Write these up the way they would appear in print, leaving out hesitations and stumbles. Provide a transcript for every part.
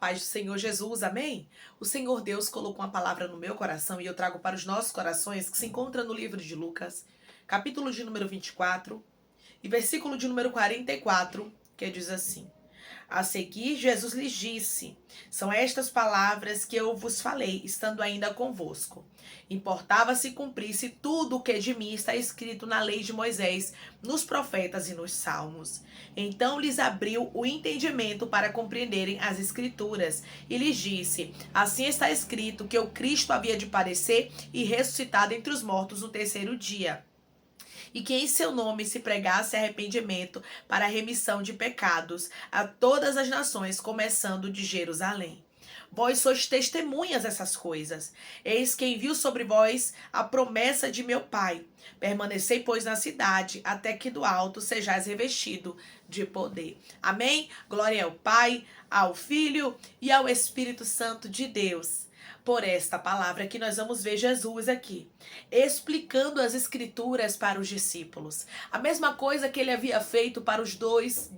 paz do Senhor Jesus, amém? O Senhor Deus colocou uma palavra no meu coração e eu trago para os nossos corações, que se encontra no livro de Lucas, capítulo de número 24 e versículo de número 44, que diz assim: A seguir, Jesus lhes disse: São estas palavras que eu vos falei, estando ainda convosco. Importava se cumprisse tudo o que de mim está escrito na lei de Moisés, nos profetas e nos salmos. Então lhes abriu o entendimento para compreenderem as escrituras, e lhes disse: Assim está escrito que o Cristo havia de padecer e ressuscitar dentre os mortos no terceiro dia, e que em seu nome se pregasse arrependimento para a remissão de pecados a todas as nações, começando de Jerusalém. Vós sois testemunhas dessas coisas. Eis que envio sobre vós a promessa de meu Pai. Permanecei, pois, na cidade, até que do alto sejais revestido de poder. Amém? Glória ao Pai, ao Filho e ao Espírito Santo de Deus. Por esta palavra que nós vamos ver Jesus aqui, explicando as escrituras para os discípulos. A mesma coisa que ele havia feito para os dois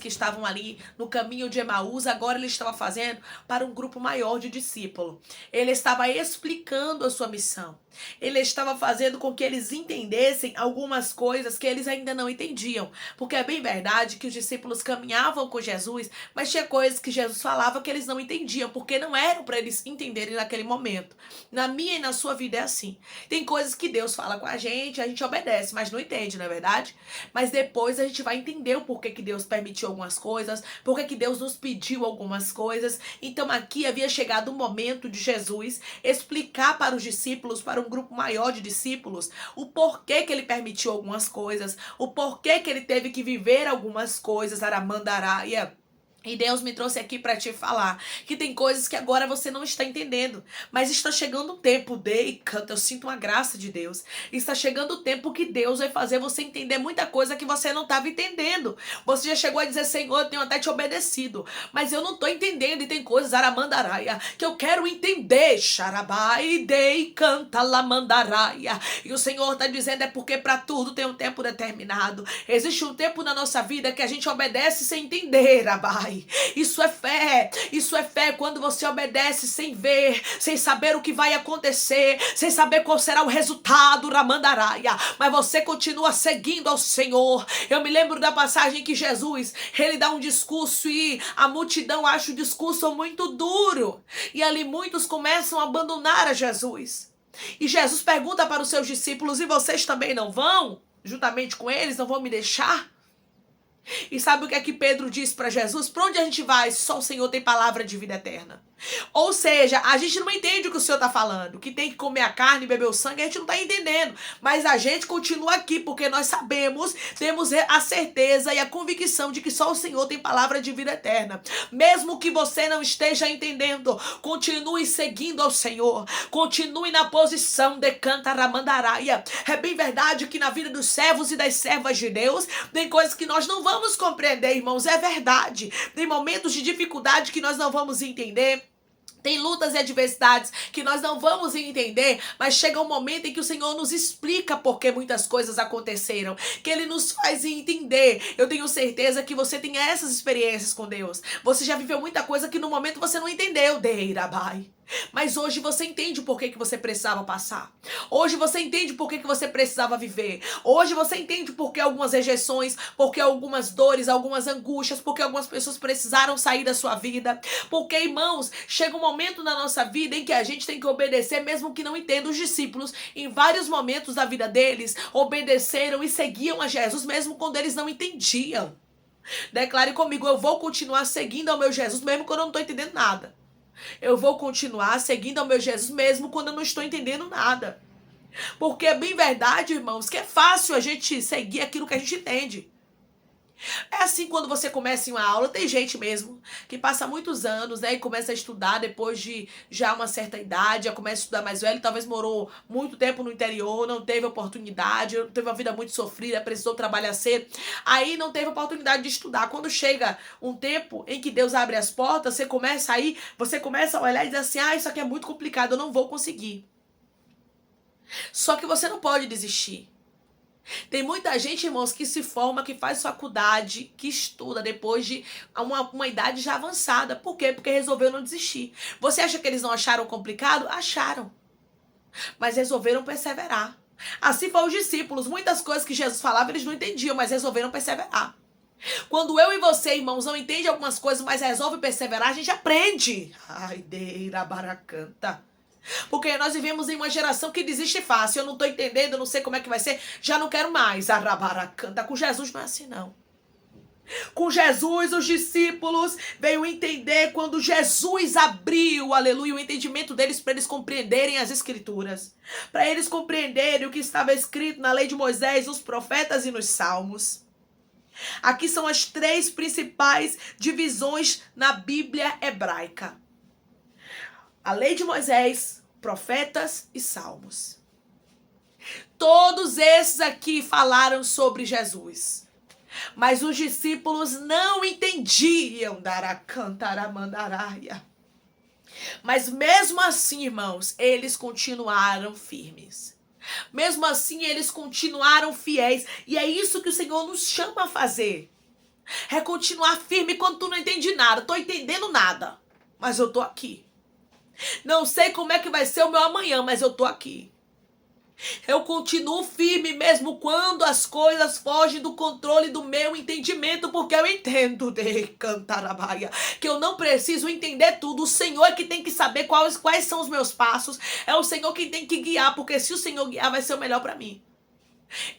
que estavam ali no caminho de Emaús, agora ele estava fazendo para um grupo maior de discípulos. Ele estava explicando a sua missão. Ele estava fazendo com que eles entendessem algumas coisas que eles ainda não entendiam. Porque é bem verdade que os discípulos caminhavam com Jesus, mas tinha coisas que Jesus falava que eles não entendiam, porque não eram para eles entenderem naquele momento. Na minha e na sua vida é assim. Tem coisas que Deus fala com a gente obedece, mas não entende, não é verdade? Mas depois a gente vai entender o porquê que Deus permitiu algumas coisas, porquê que Deus nos pediu algumas coisas. Então aqui havia chegado o momento de Jesus explicar para os discípulos, para um grupo maior de discípulos, o porquê que ele permitiu algumas coisas, o porquê que ele teve que viver algumas coisas, Aramandaraia. E Deus me trouxe aqui para te falar que tem coisas que agora você não está entendendo, mas está chegando um tempo, canta, eu sinto uma graça de Deus. Está chegando o tempo que Deus vai fazer você entender muita coisa que você não estava entendendo. Você já chegou a dizer: Senhor, eu tenho até te obedecido, mas eu não estou entendendo, e tem coisas, Aramandaraia, que eu quero entender. Xarabai, dei, canta, lamandaraia. E o Senhor está dizendo: é porque para tudo tem um tempo determinado. Existe um tempo na nossa vida que a gente obedece sem entender, Abai. Isso é fé. Isso é fé quando você obedece sem ver, sem saber o que vai acontecer, sem saber qual será o resultado, Ramandaraia. Mas você continua seguindo ao Senhor. Eu me lembro da passagem que Jesus, ele dá um discurso e a multidão acha o discurso muito duro. E ali muitos começam a abandonar a Jesus. E Jesus pergunta para os seus discípulos: e vocês também não vão? Juntamente com eles, não vão me deixar? E sabe o que é que Pedro disse para Jesus? Para onde a gente vai se só o Senhor tem palavra de vida eterna? Ou seja, a gente não entende o que o Senhor está falando, que tem que comer a carne e beber o sangue, a gente não está entendendo. Mas a gente continua aqui porque nós sabemos, temos a certeza e a convicção de que só o Senhor tem palavra de vida eterna. Mesmo que você não esteja entendendo, continue seguindo ao Senhor, continue na posição de cantaramandaraia. É bem verdade que na vida dos servos e das servas de Deus, tem coisas que nós não vamos compreender, irmãos, é verdade. Tem momentos de dificuldade que nós não vamos entender. Tem lutas e adversidades que nós não vamos entender, mas chega um momento em que o Senhor nos explica por que muitas coisas aconteceram, que Ele nos faz entender. Eu tenho certeza que você tem essas experiências com Deus. Você já viveu muita coisa que no momento você não entendeu, Deirabai. Mas hoje você entende por que você precisava passar. Hoje você entende por que você precisava viver. Hoje você entende por que algumas rejeições, por que algumas dores, algumas angústias, por que algumas pessoas precisaram sair da sua vida. Porque, irmãos, chega um momento na nossa vida em que a gente tem que obedecer, mesmo que não entenda. Os discípulos, em vários momentos da vida deles, obedeceram e seguiam a Jesus, mesmo quando eles não entendiam. Declare comigo: eu vou continuar seguindo ao meu Jesus, mesmo quando eu não estou entendendo nada. Eu vou continuar seguindo ao meu Jesus mesmo quando eu não estou entendendo nada. Porque é bem verdade, irmãos, que é fácil a gente seguir aquilo que a gente entende. É assim quando você começa em uma aula, tem gente mesmo que passa muitos anos, né, e começa a estudar depois de já uma certa idade, já começa a estudar mais velho, talvez morou muito tempo no interior, não teve oportunidade, teve uma vida muito sofrida, precisou trabalhar cedo, aí não teve oportunidade de estudar. Quando chega um tempo em que Deus abre as portas, você começa a olhar e dizer assim: isso aqui é muito complicado, eu não vou conseguir. Só que você não pode desistir. Tem muita gente, irmãos, que se forma, que faz faculdade, que estuda depois de uma idade já avançada. Por quê? Porque resolveu não desistir. Você acha que eles não acharam complicado? Acharam. Mas resolveram perseverar. Assim foram os discípulos. Muitas coisas que Jesus falava, eles não entendiam, mas resolveram perseverar. Quando eu e você, irmãos, não entendem algumas coisas, mas resolve perseverar, a gente aprende. Ai, deira baracanta. Porque nós vivemos em uma geração que desiste fácil. Eu não estou entendendo, eu não sei como é que vai ser, já não quero mais. Arabaracanta. Com Jesus não é assim, não. Com Jesus, os discípulos veio entender quando Jesus abriu, aleluia, o entendimento deles para eles compreenderem as Escrituras. Para eles compreenderem o que estava escrito na lei de Moisés, nos profetas e nos salmos. Aqui são as 3 principais divisões na Bíblia hebraica. A lei de Moisés, profetas e salmos. Todos esses aqui falaram sobre Jesus. Mas os discípulos não entendiam. Mas mesmo assim, irmãos, eles continuaram firmes. Mesmo assim, eles continuaram fiéis. E é isso que o Senhor nos chama a fazer. É continuar firme quando tu não entende nada. Tô entendendo nada. Mas eu tô aqui. Não sei como é que vai ser o meu amanhã, mas eu tô aqui. Eu continuo firme mesmo quando as coisas fogem do controle do meu entendimento, porque eu entendo de cantarabaia, que eu não preciso entender tudo. O Senhor é que tem que saber quais são os meus passos. É o Senhor que tem que guiar, porque se o Senhor guiar, vai ser o melhor para mim.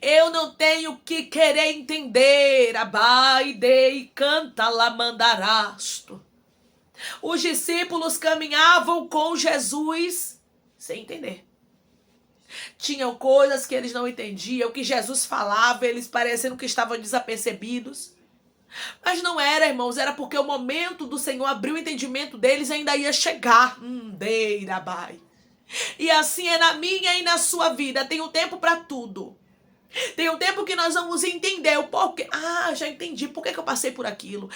Eu não tenho que querer entender. Abai de canta lamandarasto. Os discípulos caminhavam com Jesus sem entender. Tinham coisas que eles não entendiam, o que Jesus falava, eles parecendo que estavam desapercebidos. Mas não era, irmãos, era porque o momento do Senhor abrir o entendimento deles ainda ia chegar. Deirabai. E assim é na minha e na sua vida, tem um tempo para tudo. Tem um tempo que nós vamos entender o porquê. Já entendi por que eu passei por aquilo.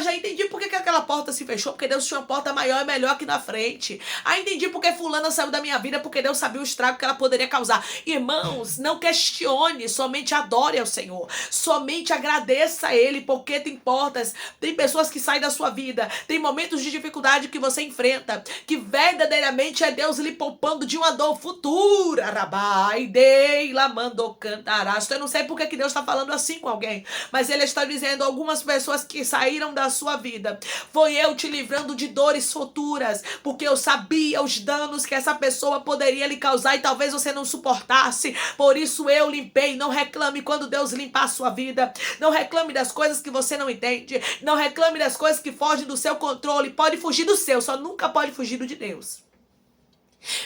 Já entendi por que aquela porta se fechou. Porque Deus tinha uma porta maior e melhor aqui na frente. Entendi por que fulana saiu da minha vida. Porque Deus sabia o estrago que ela poderia causar. Irmãos, não questione. Somente adore ao Senhor. Somente agradeça a Ele. Porque tem portas. Tem pessoas que saem da sua vida. Tem momentos de dificuldade que você enfrenta. Que verdadeiramente é Deus lhe poupando de uma dor futura. Rabai, dei, la mandou cantar. Eu não sei porque que Deus está falando assim com alguém, mas Ele está dizendo: algumas pessoas que saíram da sua vida, foi eu te livrando de dores futuras, porque eu sabia os danos que essa pessoa poderia lhe causar e talvez você não suportasse, por isso eu limpei. Não reclame quando Deus limpar a sua vida, não reclame das coisas que você não entende, não reclame das coisas que fogem do seu controle. Pode fugir do seu, só nunca pode fugir do de Deus.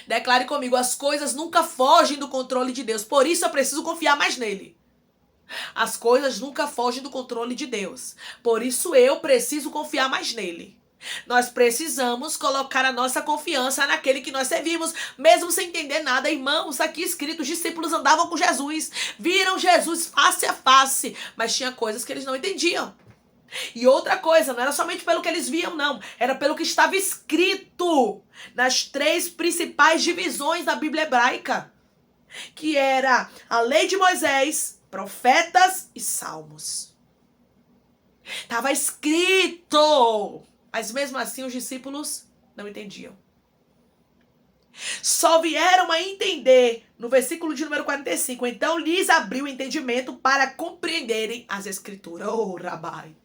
Declare comigo: as coisas nunca fogem do controle de Deus, por isso eu preciso confiar mais nele. As coisas nunca fogem do controle de Deus, por isso eu preciso confiar mais nele. Nós precisamos colocar a nossa confiança naquele que nós servimos, mesmo sem entender nada. Irmãos, aqui escrito, os discípulos andavam com Jesus, viram Jesus face a face, mas tinha coisas que eles não entendiam. E outra coisa, não era somente pelo que eles viam, não. Era pelo que estava escrito nas 3 principais divisões da Bíblia hebraica. Que era a lei de Moisés, profetas e salmos. Estava escrito. Mas mesmo assim os discípulos não entendiam. Só vieram a entender no versículo de número 45. Então lhes abriu o entendimento para compreenderem as Escrituras. Oh, Rabai.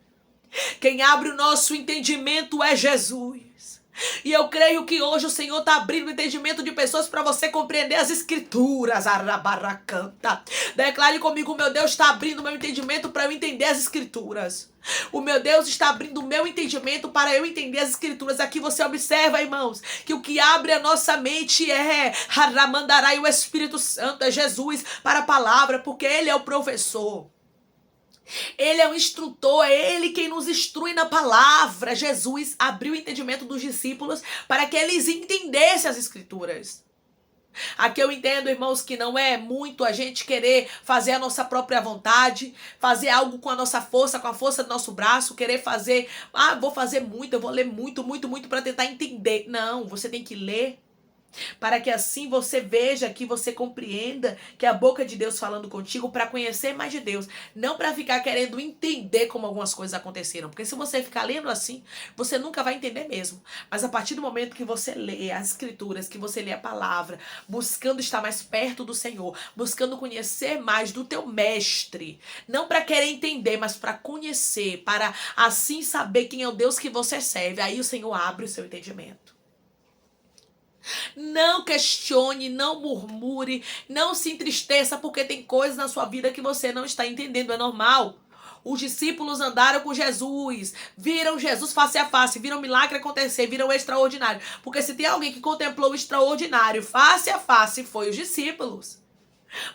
Quem abre o nosso entendimento é Jesus. E eu creio que hoje o Senhor está abrindo o entendimento de pessoas para você compreender as Escrituras. Arabaracanta. Declare comigo: o meu Deus está abrindo o meu entendimento para eu entender as Escrituras. O meu Deus está abrindo o meu entendimento para eu entender as Escrituras. Aqui você observa, irmãos, que o que abre a nossa mente é Haramandarai, o Espírito Santo, é Jesus para a palavra, porque Ele é o professor. Ele é o instrutor, é Ele quem nos instrui na palavra. Jesus abriu o entendimento dos discípulos para que eles entendessem as Escrituras. Aqui eu entendo, irmãos, que não é muito a gente querer fazer a nossa própria vontade, fazer algo com a nossa força, com a força do nosso braço, querer fazer, vou fazer muito, eu vou ler muito para tentar entender. Não, você tem que ler, para que assim você veja, que você compreenda que é a boca de Deus falando contigo para conhecer mais de Deus, não para ficar querendo entender como algumas coisas aconteceram, porque se você ficar lendo assim, você nunca vai entender mesmo. Mas a partir do momento que você lê as escrituras, que você lê a palavra, buscando estar mais perto do Senhor, buscando conhecer mais do teu mestre, não para querer entender, mas para conhecer, para assim saber quem é o Deus que você serve, aí o Senhor abre o seu entendimento. Não questione, não murmure, não se entristeça porque tem coisas na sua vida que você não está entendendo, é normal. Os discípulos andaram com Jesus, viram Jesus face a face, viram milagre acontecer, viram o extraordinário. Porque se tem alguém que contemplou o extraordinário face a face, foi os discípulos.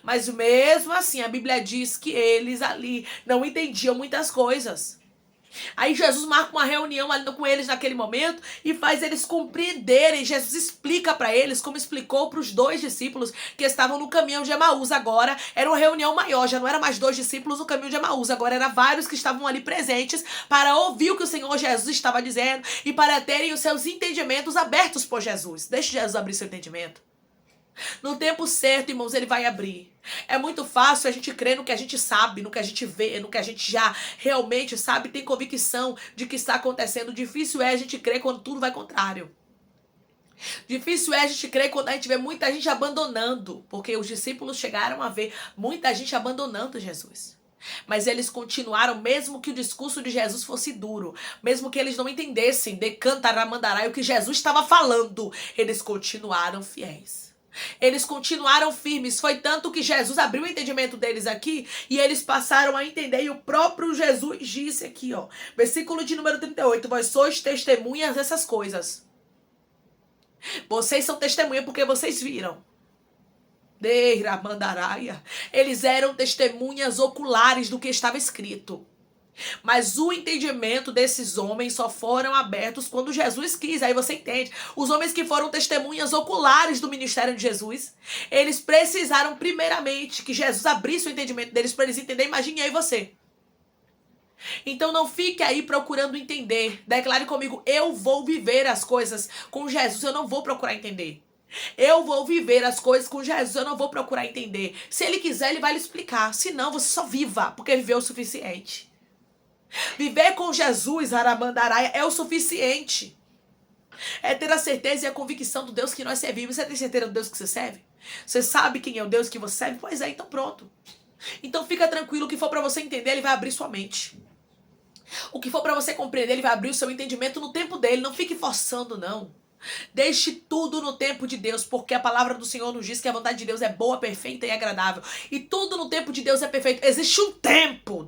Mas mesmo assim, a Bíblia diz que eles ali não entendiam muitas coisas. Aí Jesus marca uma reunião ali com eles naquele momento e faz eles compreenderem. Jesus explica para eles, como explicou para os 2 discípulos que estavam no caminho de Emaús. Agora era uma reunião maior, já não era mais 2 discípulos no caminho de Emaús, agora era vários que estavam ali presentes para ouvir o que o Senhor Jesus estava dizendo e para terem os seus entendimentos abertos por Jesus. Deixe Jesus abrir seu entendimento. No tempo certo, irmãos, ele vai abrir. É muito fácil a gente crer no que a gente sabe, no que a gente vê, no que a gente já realmente sabe, tem convicção de que está acontecendo. Difícil é a gente crer quando tudo vai contrário. Difícil é a gente crer quando a gente vê muita gente abandonando, porque os discípulos chegaram a ver muita gente abandonando Jesus. Mas eles continuaram, mesmo que o discurso de Jesus fosse duro, mesmo que eles não entendessem de cantaramandarai o que Jesus estava falando, eles continuaram fiéis. Eles continuaram firmes, foi tanto que Jesus abriu o entendimento deles aqui e eles passaram a entender, e o próprio Jesus disse aqui, ó, versículo de número 38, vós sois testemunhas dessas coisas. Vocês são testemunhas porque vocês viram. Eles eram testemunhas oculares do que estava escrito. Mas o entendimento desses homens só foram abertos quando Jesus quis. Aí você entende. Os homens que foram testemunhas oculares do ministério de Jesus, eles precisaram primeiramente que Jesus abrisse o entendimento deles para eles entenderem. Imagine aí você. Então não fique aí procurando entender. Declare comigo, eu vou viver as coisas com Jesus, eu não vou procurar entender. Eu vou viver as coisas com Jesus, eu não vou procurar entender. Se ele quiser, ele vai lhe explicar. Se não, você só viva, porque viveu o suficiente. Viver com Jesus, Aramandaraia, é o suficiente. É ter a certeza e a convicção do Deus que nós servimos. Você tem certeza do Deus que você serve? Você sabe quem é o Deus que você serve? Pois é, então pronto. Então fica tranquilo, o que for para você entender, ele vai abrir sua mente. O que for para você compreender, ele vai abrir o seu entendimento no tempo dele. Não fique forçando, não. Deixe tudo no tempo de Deus, porque a palavra do Senhor nos diz que a vontade de Deus é boa, perfeita e agradável. E tudo no tempo de Deus é perfeito. Existe um tempo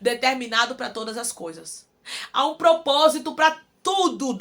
determinado para todas as coisas. Há um propósito para tudo.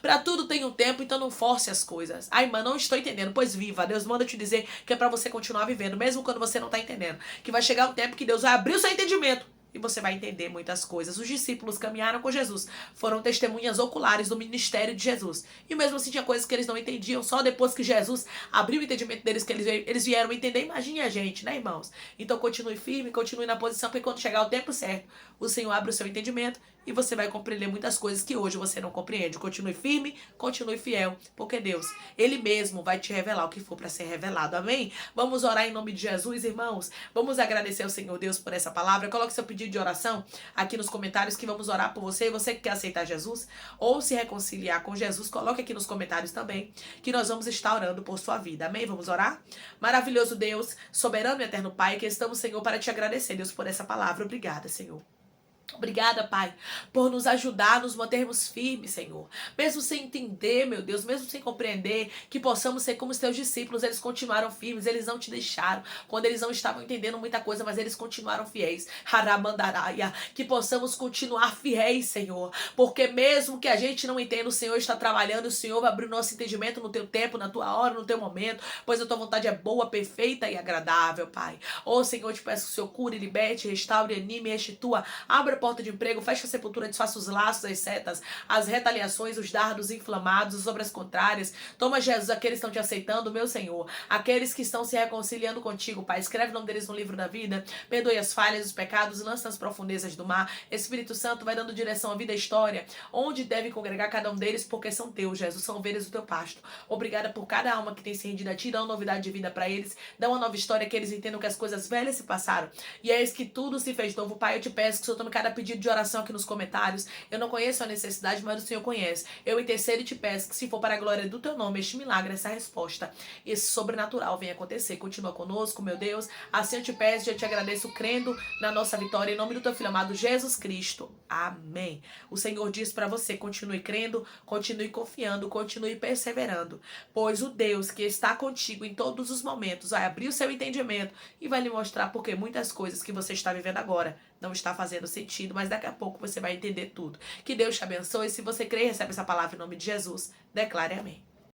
Para tudo tem um tempo, então não force as coisas. Ai, mano, não estou entendendo. Pois viva. Deus manda te dizer que é para você continuar vivendo, mesmo quando você não está entendendo. Que vai chegar um tempo que Deus vai abrir o seu entendimento. E você vai entender muitas coisas. Os discípulos caminharam com Jesus. Foram testemunhas oculares do ministério de Jesus. E mesmo assim tinha coisas que eles não entendiam. Só depois que Jesus abriu o entendimento deles que eles vieram entender. Imagine a gente, né, irmãos? Então continue firme, continue na posição. Porque quando chegar o tempo certo, o Senhor abre o seu entendimento. E você vai compreender muitas coisas que hoje você não compreende. Continue firme, continue fiel. Porque Deus, Ele mesmo vai te revelar o que for para ser revelado. Amém? Vamos orar em nome de Jesus, irmãos. Vamos agradecer ao Senhor Deus por essa palavra. Coloque seu pedido de oração aqui nos comentários que vamos orar por você. Você que quer aceitar Jesus ou se reconciliar com Jesus, coloque aqui nos comentários também que nós vamos estar orando por sua vida. Amém? Vamos orar? Maravilhoso Deus, soberano e eterno Pai, que estamos, Senhor, para te agradecer, Deus, por essa palavra. Obrigada, Senhor. Obrigada, Pai, por nos ajudar a nos mantermos firmes, Senhor. Mesmo sem entender, meu Deus, mesmo sem compreender, que possamos ser como os teus discípulos. Eles continuaram firmes, eles não te deixaram quando eles não estavam entendendo muita coisa, mas eles continuaram fiéis. Haramandaraia, que possamos continuar fiéis, Senhor, porque mesmo que a gente não entenda, o Senhor está trabalhando, o Senhor vai abrir o nosso entendimento no teu tempo, na tua hora, no teu momento, pois a tua vontade é boa, perfeita e agradável, Pai. Ô, Senhor, eu te peço que o Senhor cure, liberte, restaure, anime, restitua, abra a porta de emprego, fecha a sepultura, desfaça os laços, as setas, as retaliações, os dardos inflamados, as obras contrárias. Toma, Jesus, aqueles que estão te aceitando, meu Senhor. Aqueles que estão se reconciliando contigo, Pai. Escreve o nome deles no livro da vida. Perdoe as falhas, os pecados, lança nas profundezas do mar. Espírito Santo vai dando direção à vida e à história. Onde deve congregar cada um deles, porque são teus, Jesus. São ovelhas do teu pasto. Obrigada por cada alma que tem se rendido a ti. Dá uma novidade de vida para eles. Dá uma nova história, que eles entendam que as coisas velhas se passaram. E é isso que tudo se fez novo. Pai, eu te peço que o Senhor tome cada pedido de oração aqui nos comentários. Eu não conheço a necessidade, mas o Senhor conhece. Eu intercedo e te peço que, se for para a glória do teu nome, este milagre, essa resposta, esse sobrenatural venha acontecer. Continua conosco, meu Deus. Assim eu te peço e eu te agradeço, crendo na nossa vitória, em nome do teu Filho amado Jesus Cristo. Amém. O Senhor diz para você: continue crendo, continue confiando, continue perseverando, pois o Deus que está contigo em todos os momentos vai abrir o seu entendimento e vai lhe mostrar porque muitas coisas que você está vivendo agora não está fazendo sentido, mas daqui a pouco você vai entender tudo. Que Deus te abençoe. Se você crê e recebe essa palavra em nome de Jesus, declare amém.